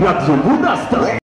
Radio Buda Style.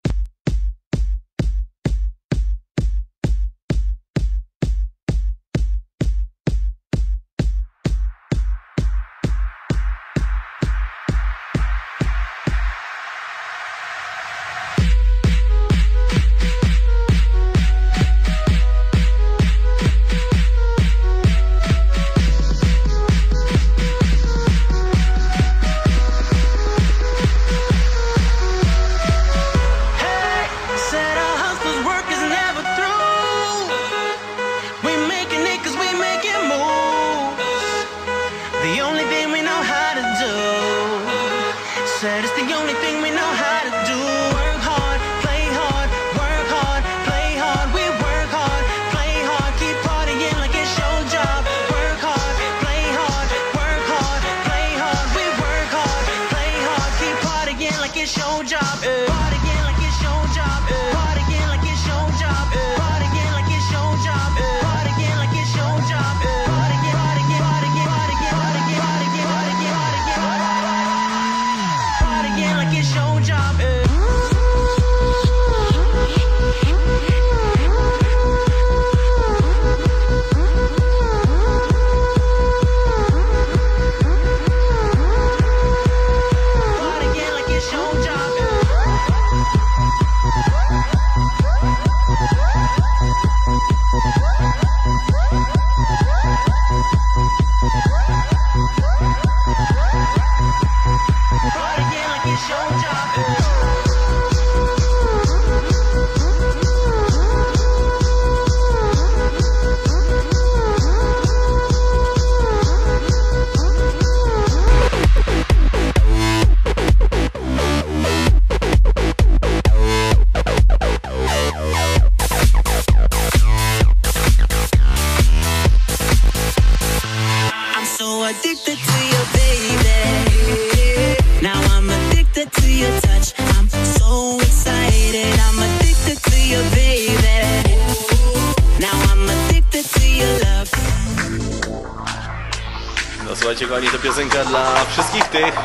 Słuchajcie, kochani, to piosenka dla wszystkich tych,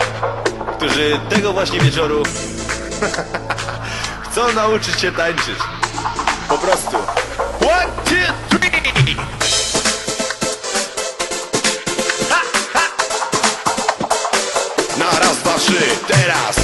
którzy tego właśnie wieczoru chcą nauczyć się tańczyć. Po prostu. 1, 2, 3! Ha, ha. Na raz, dwa, trzy, teraz!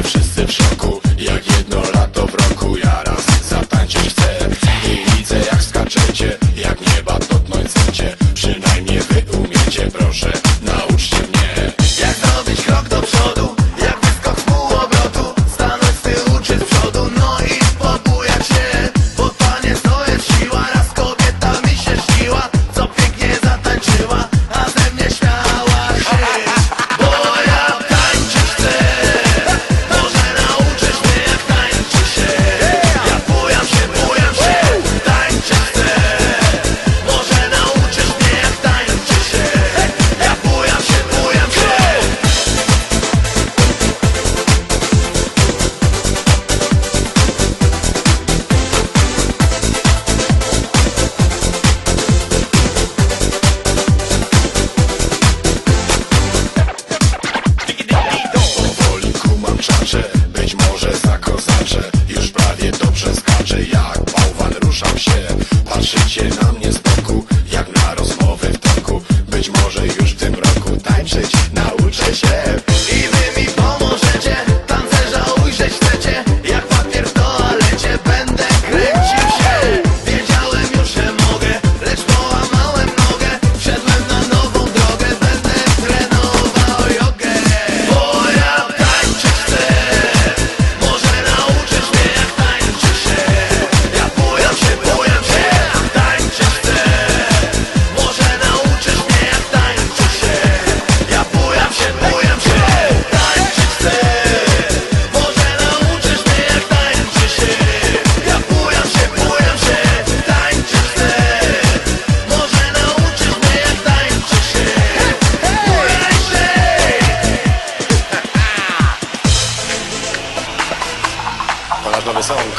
Wszyscy w szoku, jak jedno lato w roku. Ja raz zatańczyć chcę i widzę jak skaczecie, jak nieba dotknąć chcecie. Przynajmniej wy umiecie, proszę, nauczcie mnie. Jak zrobić krok do przodu, jak wyskok z półobrotu. Stanąć z tyłu czy z przodu, no i pobujać się. Bo taniec to jest siła, raz kobieta mi się śniła, co pięknie zatańczyła, a ze mnie śmiała się. Bo ja tańczyć chcę. Być może zakozaczę, już prawie dobrze skaczę. Jak bałwan ruszam się, patrzycie na mnie z boku, jak na rozmowę w toku. Być może już w tym roku tańczyć nauczę się. I wy mi pomożecie, tancerza ujrzeć chcecie. Jak papier w toalecie, będę kręcił się. Wiedziałem już, że mogę, lecz połamałem nogę. Wszedłem na nową drogę, będę trenował jogę. Bo ja tańczyć chcę. Może nauczysz mnie jak tańczy się. Ja bujam się, tańczyć chcę. Może nauczysz mnie jak tańczy się. Ja bujam się, long.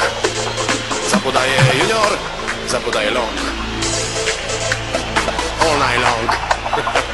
Zapodaje junior, zapodaje long. All night long.